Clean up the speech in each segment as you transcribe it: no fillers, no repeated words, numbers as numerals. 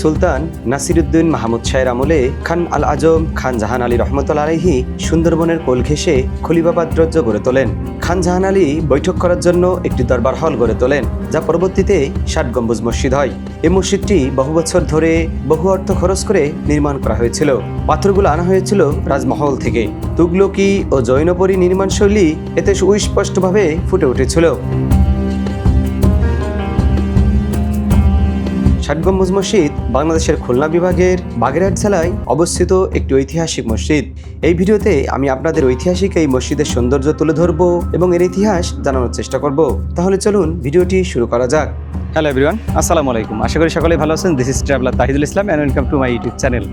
সুলতান নাসিরউদ্দিন মাহমুদ শাহের আমলে খান আল আজম খান জাহান আলী রহমতুল্লাহ আলাইহি সুন্দরবনের কোল ঘেঁষে খলিফাবাদ রাজ্য গড়ে তোলেন। খান জাহান আলী বৈঠক করার জন্য একটি দরবার হল গড়ে তোলেন, যা পরবর্তীতে ৬০ গম্বুজ মসজিদ হয়। এই মসজিদটি বহু বছর ধরে বহু অর্থ খরচ করে নির্মাণ করা হয়েছিল। পাথরগুলো আনা হয়েছিল রাজমহল থেকে। তুগলকি ও জৈনপরী নির্মাণ শৈলী এতে সুস্পষ্টভাবে ফুটে উঠেছিল। ৬০ গম্বুজ মসজিদ বাংলাদেশের খুলনা বিভাগের বাগেরহাট জেলায় অবস্থিত একটি ঐতিহাসিক মসজিদ। এই ভিডিওতে আমি আপনাদের ঐতিহাসিক এই মসজিদের সৌন্দর্য তুলে ধরব এবং এর ইতিহাস জানানোর চেষ্টা করব। তাহলে চলুন ভিডিওটি শুরু করা যাক। হ্যালো এভরিওয়ান, আসসালামু আলাইকুম। আশা করি সকলেই ভালো আছেন। This is traveller Tahidul Islam and welcome to my YouTube channel.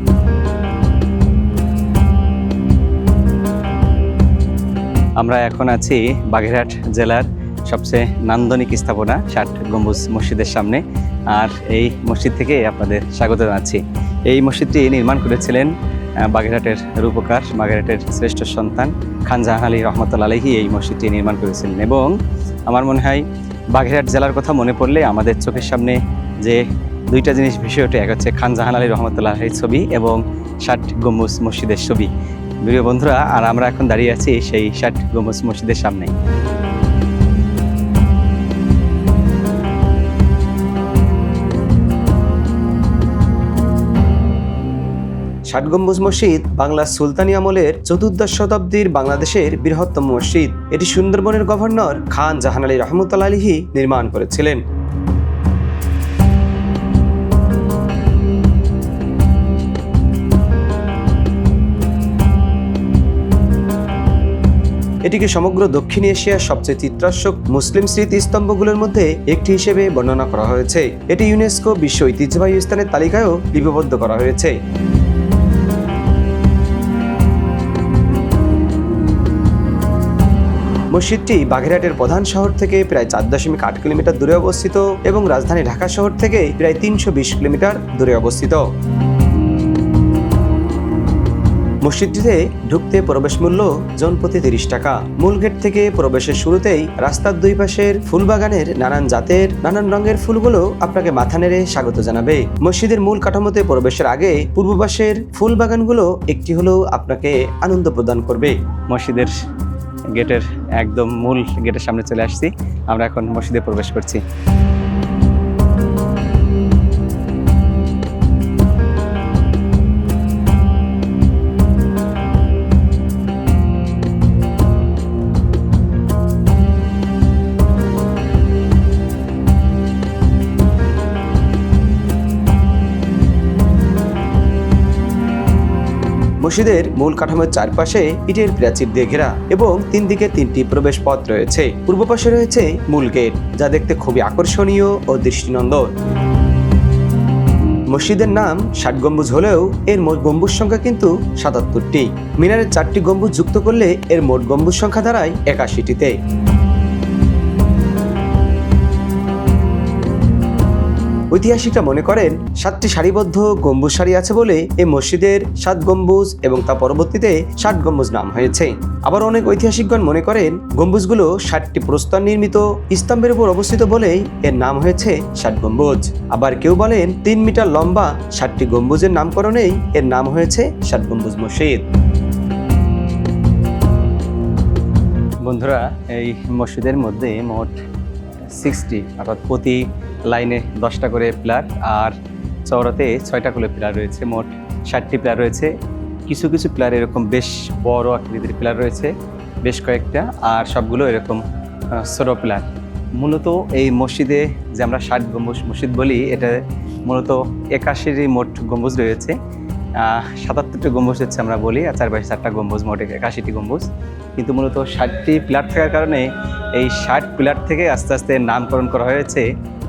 আমরা এখন আছি বাগেরহাট জেলার সবচেয়ে নান্দনিক স্থাপনা ৬০ গম্বুজ মসজিদের সামনে। আর এই মসজিদ থেকে আপনাদের স্বাগত জানাচ্ছি। এই মসজিদটি নির্মাণ করেছিলেন বাগেরহাটের রূপকার, বাগেরহাটের শ্রেষ্ঠ সন্তান খান জাহান আলী রহমতুল্লাহ আলাইহি এই মসজিদটি নির্মাণ করেছিলেন। এবং আমার মনে হয় বাগেরহাট জেলার কথা মনে পড়লে আমাদের চোখের সামনে যে দুইটা জিনিস ভেসে ওঠে, এক হচ্ছে খান জাহান আলী রহমতুল্লাহ আলাইহির ছবি এবং ৬০ গম্বুজ মসজিদের ছবি। প্রিয় বন্ধুরা, আর আমরা এখন দাঁড়িয়ে আছি সেই ৬০ গম্বুজ মসজিদের সামনে। ৬০ গম্বুজ মসজিদ বাংলার সুলতানি আমলের চতুর্দশ শতাব্দীর বাংলাদেশের বৃহত্তম মসজিদ। এটি সুন্দরবনের গভর্নর খান জাহান আলী রহমতুল্লাহ আলাইহি নির্মাণ করেছিলেন। এটিকে সমগ্র দক্ষিণ এশিয়ার সবচেয়ে চিত্রাস্যক মুসলিম স্মৃতিস্তম্ভগুলোর মধ্যে একটি হিসেবে বর্ণনা করা হয়েছে। এটি ইউনেস্কো বিশ্ব ঐতিহ্যবাহী স্থানের তালিকায়ও লিপিবদ্ধ করা হয়েছে। মসজিদটি বাগেরহাটের প্রধান শহর থেকে প্রায় ৪.৮ কিলোমিটার দূরে অবস্থিত এবং রাজধানী ঢাকা শহর থেকে প্রায় ৩২০ কিলোমিটার দূরে অবস্থিত। মসজিদটিতে ঢুকতে প্রবেশ মূল্য জনপ্রতি ৩০ টাকা। মূল গেট থেকে প্রবেশের শুরুতেই রাস্তার দুই পাশের ফুলবাগানের নানান জাতের নানান রঙের ফুলগুলো আপনাকে মাথা নেড়ে স্বাগত জানাবে। মসজিদের মূল কাঠামোতে প্রবেশের আগে পূর্ব পাশের ফুল বাগানগুলো একটি হলেও আপনাকে আনন্দ প্রদান করবে। মসজিদের গেটের একদম মূল গেটের সামনে চলে আসছি। আমরা এখন মসজিদে প্রবেশ করছি। মসজিদের মূল কাঠামোর চারপাশে ইটের প্রাচীর দিয়ে ঘেরা এবং ৩ দিকে ৩টি প্রবেশ পথ রয়েছে। পূর্ব পাশে রয়েছে মূল গেট, যা দেখতে খুবই আকর্ষণীয় ও দৃষ্টিনন্দন। মসজিদের নাম ৬০ গম্বুজ হলেও এর মোট গম্বুজ সংখ্যা কিন্তু ৭৭টি। মিনারের ৪টি গম্বুজ যুক্ত করলে এর মোট গম্বুজ সংখ্যা দাঁড়ায় ৮১টিতে। ঐতিহাসিকরা মনে করেন ৭টি সারিবদ্ধ গম্বুজ সারি আছে বলে এই মসজিদের ৭ গম্বুজ এবং তা পরবর্তীতে ৬০ গম্বুজ নাম হয়েছে। আবার অনেক ঐতিহাসিকগণ মনে করেন গম্বুজগুলো ৬০টি প্রস্তর নির্মিত স্তম্ভের উপর অবস্থিত বলেই এর নাম হয়েছে ৬০ গম্বুজ। আবার কেউ বলেন ৩ মিটার লম্বা ৬০টি গম্বুজের নামকরণেই এর নাম হয়েছে ৬০ গম্বুজ মসজিদ। বন্ধুরা, এই মসজিদের মধ্যে মোট 60 অর্থাৎ প্রতি লাইনে 10টা করে পিলার আর চওড়াতে 6টা করে পিলার রয়েছে। মোট 60টি পিলার রয়েছে। কিছু কিছু পিলার এরকম বেশ বড় আকৃতির পিলার রয়েছে, বেশ কয়েকটা, আর সবগুলো এরকম ছোট পিলার। মূলত এই মসজিদে যে আমরা ৬০ গম্বুজ মসজিদ বলি, এটা মূলত ৮১টি মোট গম্বুজ রয়েছে। ৭৭টি গম্বুজ হচ্ছে আমরা বলি, আর চারপাশে 4টা গম্বুজ, মোট ৮১টি গম্বুজ। কিন্তু মূলত 60টি পিলার থাকার কারণে এই 60 পিলার থেকে আস্তে আস্তে নামকরণ করা হয়েছে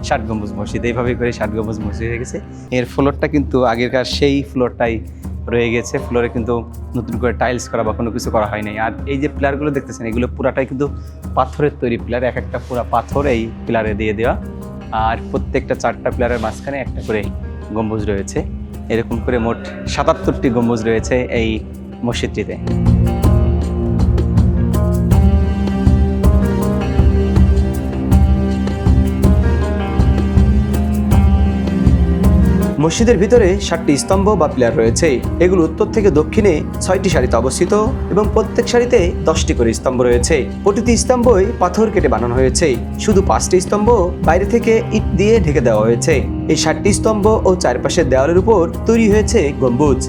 ৬০ গম্বুজ মসজিদ। এইভাবেই করে ৬০ গম্বুজ মসজিদ হয়ে গেছে। এর ফ্লোরটা কিন্তু আগেরকার সেই ফ্লোরটাই রয়ে গেছে। ফ্লোরে কিন্তু নতুন করে টাইলস করা বা কোনো কিছু করা হয় নাই। আর এই যে পিলারগুলো দেখতেছেন, এগুলো পুরাটাই কিন্তু পাথরের তৈরি পিলার। এক একটা পুরা পাথর এই পিলারে দিয়ে দেওয়া। আর প্রত্যেকটা 4টা পিলারের মাঝখানে একটা করে গম্বুজ রয়েছে। এরকম করে মোট ৭৭টি গম্বুজ রয়েছে এই মসজিদটিতে। মসজিদের ভিতরে 7টি স্তম্ভ বা পিলার রয়েছে। এগুলো উত্তর থেকে দক্ষিণে 6টি সারিতে অবস্থিত এবং প্রত্যেক সারিতে 10টি করে স্তম্ভ রয়েছে। প্রতিটি স্তম্ভই পাথর কেটে বানানো হয়েছে। শুধু 5টি স্তম্ভ বাইরে থেকে ইট দিয়ে ঢেকে দেওয়া হয়েছে। এই 7টি স্তম্ভ ও চারপাশের দেওয়ালের উপর তৈরি হয়েছে গম্বুজ।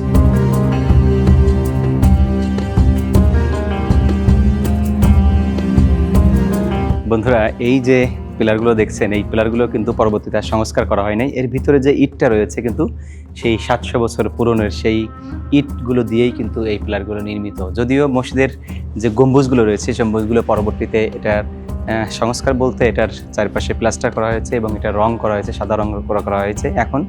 বন্ধুরা, এই যে পিলারগুলো দেখছেন, এই পিলারগুলো কিন্তু পরবর্তীতে আর সংস্কার করা হয় নাই। এর ভিতরে যে ইটটা রয়েছে কিন্তু সেই 700 বছর পুরনের সেই ইটগুলো দিয়েই কিন্তু এই পিলারগুলো নির্মিত। যদিও মসজিদের যে গম্বুজগুলো রয়েছে সেই গম্বুজগুলো পরবর্তীতে এটার সংস্কার বলতে এটার চারপাশে প্লাস্টার করা হয়েছে এবং এটা রং করা হয়েছে, সাদা রং করা হয়েছে। এখন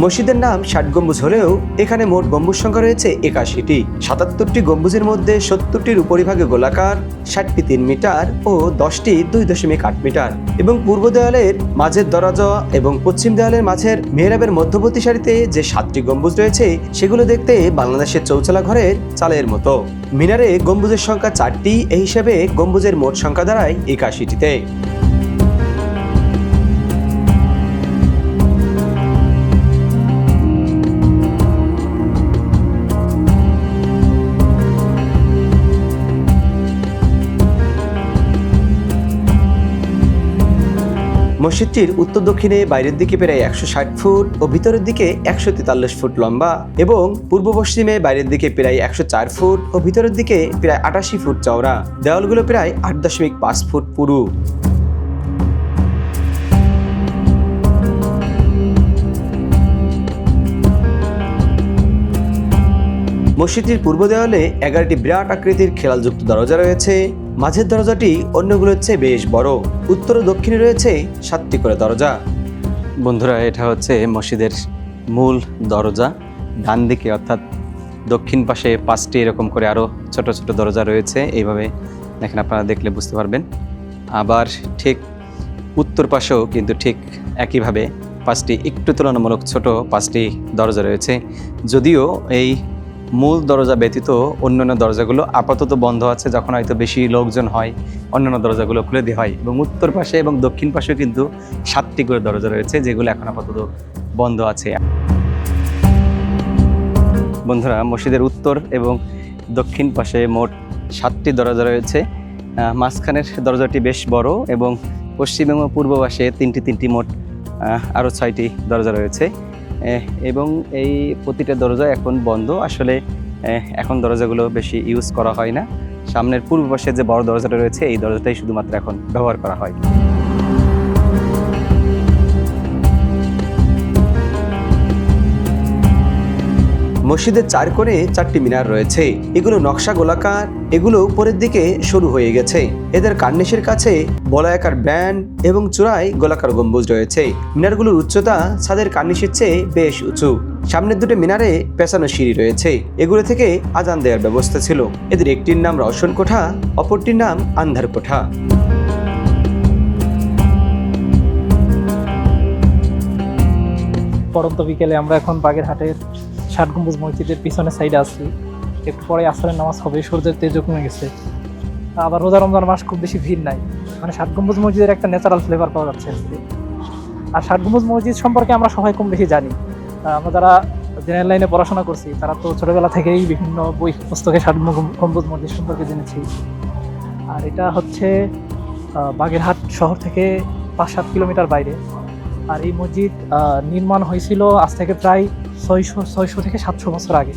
মসজিদের নাম 60 গম্বুজ হলেও এখানে মোট গম্বুজ সংখ্যা রয়েছে 81টি। 77টি গম্বুজের মধ্যে 70টির উপরিভাগে গোলাকার, 60টি 3 মিটার ও 10টি 2.8 মিটার। এবং পূর্ব দেওয়ালের মাঝের দরজা এবং পশ্চিম দেওয়ালের মাঝের মেহরাবের মধ্যবর্তী সারিতে যে 7টি গম্বুজ রয়েছে সেগুলো দেখতে বাংলাদেশের চৌচালা ঘরের চালের মতো। মিনারে গম্বুজের সংখ্যা 4টি, এই হিসাবে গম্বুজের মোট সংখ্যা দাঁড়ায় 81টিতে। মসজিদটির উত্তর দক্ষিণে বাইরের দিকে প্রায় 160 ফুট ও ভিতরের দিকে 143 ফুট লম্বা এবং পূর্ব পশ্চিমে বাইরের দিকে প্রায় 104 ফুট ও ভিতরের দিকে প্রায় 88 ফুট চওড়া। দেওয়ালগুলো প্রায় 8.5 ফুট পুরু। মসজিদটির পূর্ব দেওয়ালে 11টি বিরাট আকৃতির খেলালযুক্ত দরজা রয়েছে। মাঝের দরজাটি অন্যগুলোর চেয়ে বেশ বড়। উত্তর ও দক্ষিণে রয়েছে 7টি করে দরজা। বন্ধুরা, এটা হচ্ছে মসজিদের মূল দরজা। ডান দিকে অর্থাৎ দক্ষিণ পাশে 5টি এরকম করে আরও ছোট ছোট দরজা রয়েছে। এইভাবে দেখেন, আপনারা দেখলে বুঝতে পারবেন। আবার ঠিক উত্তর পাশেও কিন্তু ঠিক একইভাবে 5টি একটু তুলনামূলক ছোট 5টি দরজা রয়েছে। যদিও এই মূল দরজা ব্যতীত অন্যান্য দরজাগুলো আপাতত বন্ধ আছে। যখন হয়তো বেশি লোকজন হয় অন্যান্য দরজাগুলো খুলে দেওয়া হয়। এবং উত্তর পাশে এবং দক্ষিণ পাশেও কিন্তু 7টি করে দরজা রয়েছে, যেগুলো এখন আপাতত বন্ধ আছে। বন্ধুরা, মসজিদের উত্তর এবং দক্ষিণ পাশে মোট 7টি দরজা রয়েছে। মাঝখানের দরজাটি বেশ বড় এবং পশ্চিম এবং পূর্ব পাশে 3টি মোট আরও 6টি দরজা রয়েছে। এবং এই প্রতিটা দরজা এখন বন্ধ। আসলে এখন দরজাগুলো বেশি ইউজ করা হয় না। সামনের পূর্ব পাশে যে বড় দরজাটা রয়েছে এই দরজাটাই শুধুমাত্র এখন ব্যবহার করা হয়। মসজিদের 4 কোণে 4টি মিনার রয়েছে। এগুলো নকশা গোলাকার, এগুলো উপরের দিকে সরু হয়ে গেছে। এদের কার্নিশের কাছে বলয়াকার ব্যান্ড এবং চূড়ায় গোলাকার গম্বুজ রয়েছে। মিনারগুলোর উচ্চতা ছাদের কার্নিশের চেয়ে বেশ উঁচু। সামনের দুটো মিনারে পেছানো সিঁড়ি রয়েছে। এগুলো থেকে আজান দেওয়ার ব্যবস্থা ছিল। এদের একটির নাম রওশন কোঠা, অপরটির নাম আন্ধার কোঠা। পরন্ত বিকেলে আমরা এখন বাগেরহাটের 60 গম্বুজ মসজিদের পিছনের সাইডে আছি। একটু পরে আসরের নামাজ হবে, সূর্যের তেজও কমে গেছে। আবার রোজা রমজান মাস খুব বেশি ভিড় নাই, মানে 60 গম্বুজ মসজিদের একটা ন্যাচারাল ফ্লেভার পাওয়া যাচ্ছে। আর 60 গম্বুজ মসজিদ সম্পর্কে আমরা সবাই কম বেশি জানি। আমরা যারা জেনারেল লাইনে পড়াশোনা করছি তারা তো ছোটোবেলা থেকেই বিভিন্ন বই পুস্তকে 60 গম্বুজ মসজিদ সম্পর্কে জেনেছি। আর এটা হচ্ছে বাগেরহাট শহর থেকে 5-7 কিলোমিটার বাইরে। আর এই মসজিদ নির্মাণ হয়েছিল আজ থেকে প্রায় 600 থেকে 700 বছর আগে।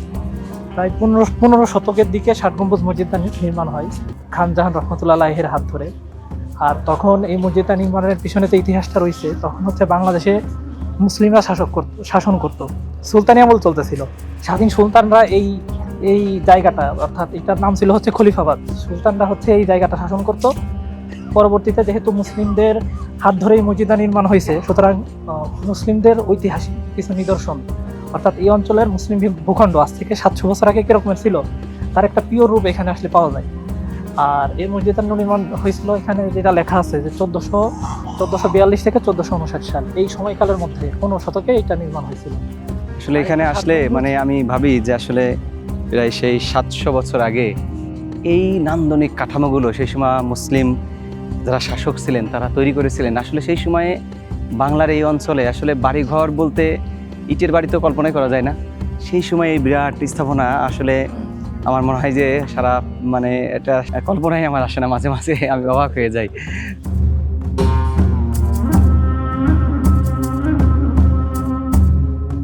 প্রায় 15 শতকের দিকে 60 গম্বুজ মসজিদটা নির্মাণ হয় খান জাহান রহমতুল্লাহ আলাইহির হাত ধরে। আর তখন এই মসজিদটা নির্মাণের পিছনে যে ইতিহাসটা রয়েছে, তখন হচ্ছে বাংলাদেশে মুসলিমরা শাসন করত, সুলতানি আমল চলতেছিল। স্বাধীন সুলতানরা এই জায়গাটা, অর্থাৎ এটার নাম ছিল হচ্ছে খলিফাবাদ, সুলতানরা হচ্ছে এই জায়গাটা শাসন করত। পরবর্তীতে যেহেতু মুসলিমদের হাত ধরে এই মসজিদটা নির্মাণ হয়েছে, সুতরাং মুসলিমদের ঐতিহাসিক কিছু নিদর্শন, অর্থাৎ এই অঞ্চলের মুসলিম ভূখণ্ড আজ থেকে 700 বছর আগে কিরকমের ছিল তার একটা পিওর রূপ এখানে আসলে পাওয়া যায়। আর এই মসজিদটা নির্মাণ হয়েছিল, এখানে যেটা লেখা আছে যে 1442 থেকে 1459 সাল, এই সময়কালের মধ্যে 15 শতকে এটা নির্মাণ হয়েছিল। আসলে এখানে আসলে মানে আমি ভাবি যে আসলে প্রায় সেই 700 বছর আগে এই নান্দনিক কাঠামোগুলো সেই সময় মুসলিম যারা শাসক ছিলেন তারা তৈরি করেছিলেন। আসলে সেই সময়ে বাংলার এই অঞ্চলে আসলে বাড়িঘর বলতে ইটের বাড়ি তো কল্পনাই করা যায় না। সেই সময় এই বিরাট স্থাপনা আসলে আমার মনে হয় যে সারা মানে এটা কল্পনাই আমার আসে না, মাঝে মাঝে আমি অবাক হয়ে যাই।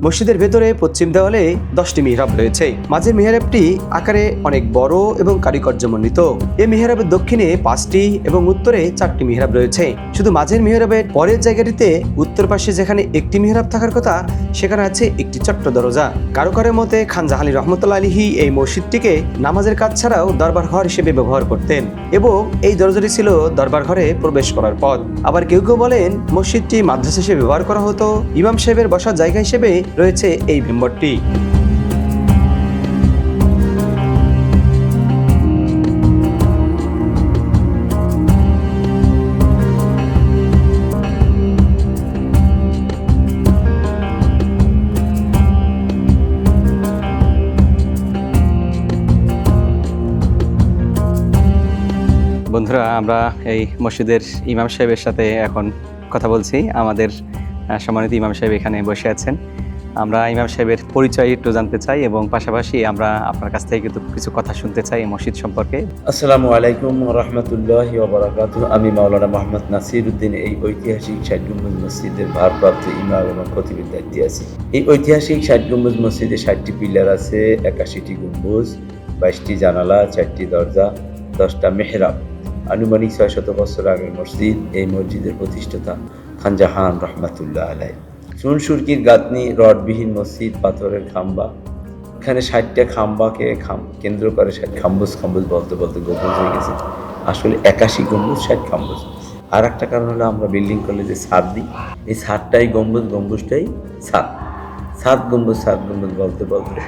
মসজিদের ভেতরে পশ্চিম দেওয়ালে 10টি মিহরাব রয়েছে। মাঝের মিহরাবটি আকারে অনেক বড় এবং কারুকার্যমণ্ডিত। এই মিহরাবের দক্ষিণে 5টি এবং উত্তরে 4টি মিহরাব রয়েছে। শুধু মাঝের মিহরাবের পরের জায়গাটিতে উত্তর পাশে যেখানে একটি মিহরাব থাকার কথা সেখানে আছে একটি ছোট্ট দরজা। কারো মতে খান জাহান আলী রহমতুল্লাহ আলাইহি এই মসজিদটিকে নামাজের কাজ ছাড়াও দরবার ঘর হিসেবে ব্যবহার করতেন এবং এই দরজাটি ছিল দরবার ঘরে প্রবেশ করার পথ। আবার কেউ কেউ বলেন মসজিদটি মাদ্রাসা হিসেবে ব্যবহার করা হতো। ইমাম সাহেবের বসার জায়গা হিসেবে রয়েছে এই মেম্বরটি। বন্ধুরা, আমরা এই মসজিদের ইমাম সাহেবের সাথে এখন কথা বলছি। আমাদের সম্মানিত ইমাম সাহেব এখানে বসে আছেন। আমরা ইমাম সাহেবের পরিচয় একটু জানতে চাই এবং পাশাপাশি আমরা আপনার কাছ থেকে কিন্তু কিছু কথা শুনতে চাই এই মসজিদ সম্পর্কে। আসসালামু আলাইকুম রাহমাতুল্লাহি ওয়া বারাকাতুহু। আমি মাওলানা মোহাম্মদ নাসিরউদ্দিন এই ঐতিহাসিক 60 গম্বুজ মসজিদের ভারপ্রাপ্ত ইমাম এবং খতিবের দায়িত্বে আছি। এই ঐতিহাসিক 60 গম্বুজ মসজিদে 60টি পিলার আছে, 81টি গম্বুজ, 22টি জানালা, 4টি দরজা, 10টা মেহরাব। আনুমানিক 600 বছর আগের মসজিদ। এই মসজিদের প্রতিষ্ঠাতা খান জাহান রহমাতুল্লাহ আলাইহি। চুন সুরকির গাঁথনি, রডবিহীন মসজিদ, পাথরের খাম্বা। এখানে 60টা খাম্বাকে কেন্দ্র করে 60 খাম্বুজ বলতে বলতে গম্বুজ হয়ে গেছে। আসলে 81 গম্বুজ, 60 খাম্বুজ। আর একটা কারণ হলো আমরা বিল্ডিং করলে যে ছাদ দিই, এই ছাদটাই গম্বুজটাই ছাদ গম্বুজ বলতে বলতে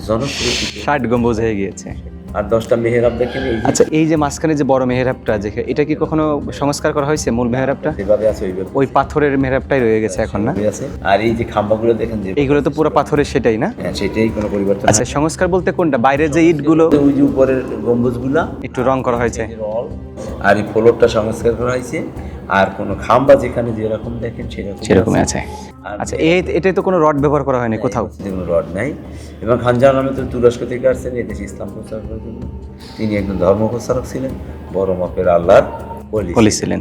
জনপ্রিয় 60 গম্বুজ হয়ে গিয়েছে। আর 10টা মেহরাব দেখেন। আচ্ছা, এই যে মাঝখানে যে বড় মেহরাবটা, যে এটা কি কখনো সংস্কার করা হয়েছে? মূল মেহরাবটা যেভাবে আছে ওইভাবে ওই পাথরের মেহরাবটাই রয়ে গেছে এখন, না? আছে। আর এই যে খাম্বাগুলো দেখেন, যে এইগুলো তো পুরো পাথরের, সেটাই না? হ্যাঁ, সেটাই, কোনো পরিবর্তন। আচ্ছা, সংস্কার বলতে কোনটা? বাইরের যে ইটগুলো, ওই যে উপরের গম্বুজগুলা একটু রং করা হয়েছে, আর এই ফ্লোরটা সংস্কার করা হয়েছে। আর কোনো খাম্বা যেখানে যেরকম দেখেন সেরকমই আছে। আচ্ছা, এটাই তো কোনো রড ব্যবহার করা হয়নি কোথাও? কোনো রড নাই। এবং খান জাহান আহমেদ তুরস্ক থেকে আসছেন এদেশে ইসলাম প্রচার করার জন্য। তিনি একজন ধর্ম প্রচারক ছিলেন, বড় মাপের আল্লাহর ওলি ছিলেন।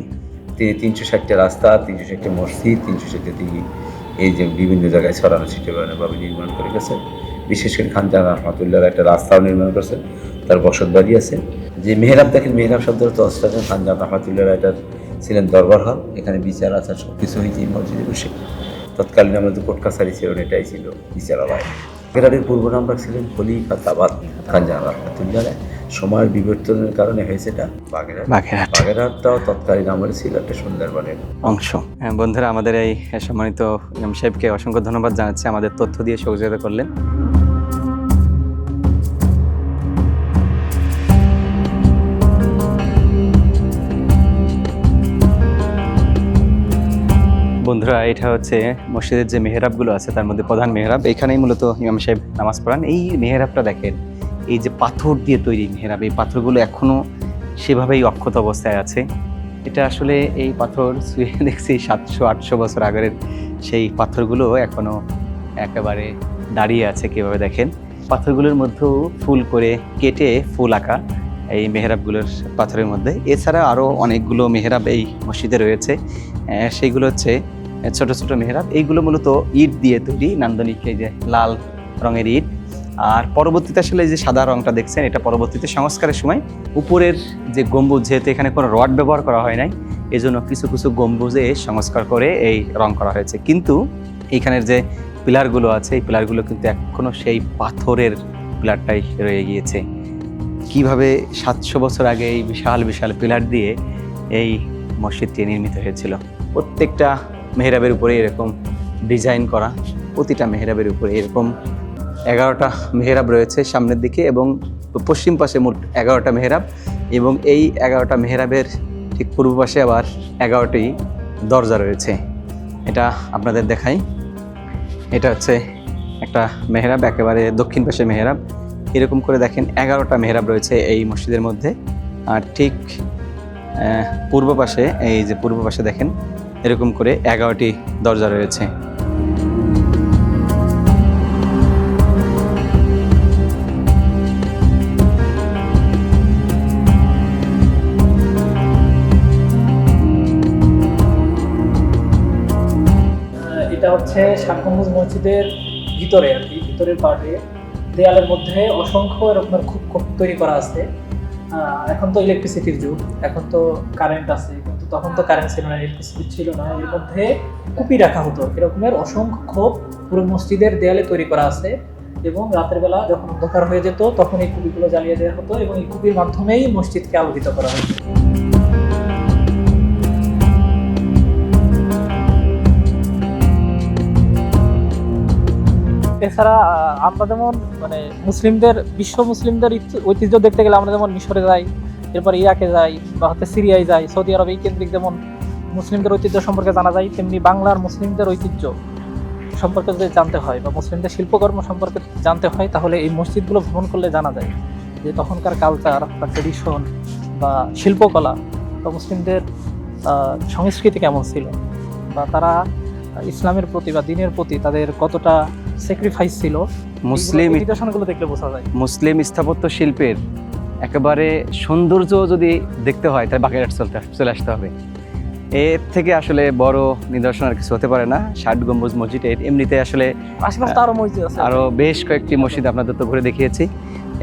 তিনি 360টা রাস্তা, 360টা মসজিদ, 360টা দিঘি এই যে বিভিন্ন জায়গায় ছড়ানো ছিটেভাবে নির্মাণ করে গেছেন। বিশেষ করে খান জাহান রহমাতুল্লাহর একটা রাস্তাও নির্মাণ করছেন, তার বসত বাড়ি আছে। যে মেহরাব দেখেন, মেহরাব শব্দের তো অস্ত্র। খান জাহান রহমাতুল্লাহর একটা ছিলেন দরবার হল, এখানে বিচার আচার সব কিছু হয়েছে এই মসজিদে বসে। তৎকালীন আমাদের কোর্ট কাছারি ছিল, এটাই ছিল বিচারালয়। বাগেরহাটের পূর্ব নাম রাখছিলেন খলিফা তাবাত খান জাহান রহমাতুল্লাহ। সময়ের বিবর্তনের কারণে হয়েছে এটা বাগেরহাট। বাগেরহাটটাও তৎকালীন আমলে ছিল একটা সুন্দরবনের অংশ। বন্ধুরা, আমাদের এই সম্মানিত ইমাম সাহেবকে অসংখ্য ধন্যবাদ জানাচ্ছি, আমাদের তথ্য দিয়ে সহযোগিতা করলেন। বন্ধুরা, এটা হচ্ছে মসজিদের যে মেহরাবগুলো আছে তার মধ্যে প্রধান মেহরাব। এখানেই মূলত ইমাম সাহেব নামাজ পড়ান। এই মেহরাবটা দেখেন, এই যে পাথর দিয়ে তৈরি মেহরাব, এই পাথরগুলো এখনও সেভাবেই অক্ষত অবস্থায় আছে। এটা আসলে এই পাথর ছুঁয়ে দেখছি 700-800 বছর আগের সেই পাথরগুলো এখনও একেবারে দাঁড়িয়ে আছে। কীভাবে দেখেন, পাথরগুলোর মধ্যেও ফুল করে কেটে ফুল আঁকা এই মেহরাবগুলোর পাথরের মধ্যে। এছাড়া আরও অনেকগুলো মেহরাব এই মসজিদে রয়েছে, সেইগুলো হচ্ছে ছোট ছোট মেহরাব। এইগুলো মূলত ইট দিয়ে তৈরি, নান্দনিক এই যে লাল রঙের ইট। আর পরবর্তীতে আসলে এই যে সাদা রঙটা দেখছেন, এটা পরবর্তীতে সংস্কারের সময় উপরের যে গম্বুজ, যেহেতু এখানে কোনো রড ব্যবহার করা হয় নাই, এই জন্য কিছু কিছু গম্বুজে সংস্কার করে এই রং করা হয়েছে। কিন্তু এইখানের যে পিলারগুলো আছে, এই পিলারগুলো কিন্তু এখনও সেই পাথরের পিলারটাই রয়ে গিয়েছে। কিভাবে 700 বছর আগে এই বিশাল বিশাল পিলার দিয়ে এই মসজিদটি নির্মিত হয়েছিল। প্রত্যেকটা মেহরাবের উপরে এরকম ডিজাইন করা, প্রতিটা মেহরাবের উপরে এরকম 11টা মেহরাব রয়েছে সামনের দিকে, এবং পশ্চিম পাশে মোট 11টা মেহরাব, এবং এই 11টা মেহরাবের ঠিক পূর্ব পাশে আবার 11টি দরজা রয়েছে। এটা আপনাদের দেখাই। এটা হচ্ছে একটা মেহরাব, একেবারে দক্ষিণ পাশে মেহরাব। এরকম করে দেখেন 11টা মেহরাব রয়েছে এই মসজিদের মধ্যে। আর ঠিক পূর্ব পাশে, এই যে পূর্ব পাশে দেখেন এরকম করে 11টি দরজা রয়েছে। এটা হচ্ছে ষাট গম্বুজ মসজিদের ভিতরে আর কি, ভিতরের পার্টে দেয়ালের মধ্যে অসংখ্য এরকমের খুব তৈরি করা আছে। এখন তো ইলেকট্রিসিটির যুগ, এখন তো কারেন্ট আছে, কিন্তু তখন তো কারেন্ট ছিল না, ইলেকট্রিসিটি ছিল না। এর মধ্যে কুপি রাখা হতো, এরকমের অসংখ্য খোপ পুরো মসজিদের দেয়ালে তৈরি করা আছে। এবং রাতের বেলা যখন অন্ধকার হয়ে যেত তখন এই কুপিগুলো জ্বালিয়ে দেওয়া হতো এবং এই কুপির মাধ্যমেই মসজিদকে আলোকিত করা হতো। এছাড়া আমরা যেমন মানে মুসলিমদের, বিশ্ব মুসলিমদের ঐতিহ্য দেখতে গেলে আমরা যেমন মিশরে যাই, এরপর ইরাকে যাই, বা হচ্ছে সিরিয়ায় যাই, সৌদি আরব, এই কেন্দ্রিক যেমন মুসলিমদের ঐতিহ্য সম্পর্কে জানা যায়, তেমনি বাংলার মুসলিমদের ঐতিহ্য সম্পর্কে যদি জানতে হয় বা মুসলিমদের শিল্পকর্ম সম্পর্কে জানতে হয়, তাহলে এই মসজিদগুলো ভ্রমণ করলে জানা যায় যে তখনকার কালচার বা ট্রেডিশন বা শিল্পকলা বা মুসলিমদের সংস্কৃতি কেমন ছিল, বা তারা ইসলামের প্রতি বা দ্বীনের প্রতি তাদের কতটা স্যাক্রিফাইস ছিল। মুসলিম নিদর্শনগুলো দেখলে বোঝা যায়। মুসলিম স্থাপত্য শিল্পের একেবারে সৌন্দর্য যদি দেখতে হয় তাহলে বাগেরহাট চলে আসতে হবে। এর থেকে আসলে বড় নিদর্শন আর কিছু হতে পারে না। ষাট গম্বুজ মসজিদ এমনিতে আসলে আশেপাশে তো আরো মসজিদ আছে, আরও বেশ কয়েকটি মসজিদ আপনাদের তো ঘুরে দেখিয়েছি।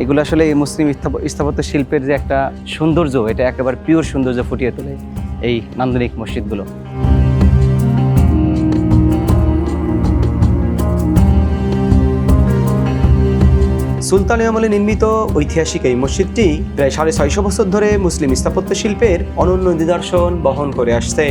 এগুলো আসলে এই মুসলিম স্থাপত্য শিল্পের যে একটা সৌন্দর্য, এটা একেবারে পিওর সৌন্দর্য ফুটিয়ে তোলে এই নান্দনিক মসজিদগুলো। সুলতানি আমলে নির্মিত ঐতিহাসিক এই মসজিদটি প্রায় 650 বছর ধরে মুসলিম স্থাপত্য শিল্পের অনন্য নিদর্শন বহন করে আসছে।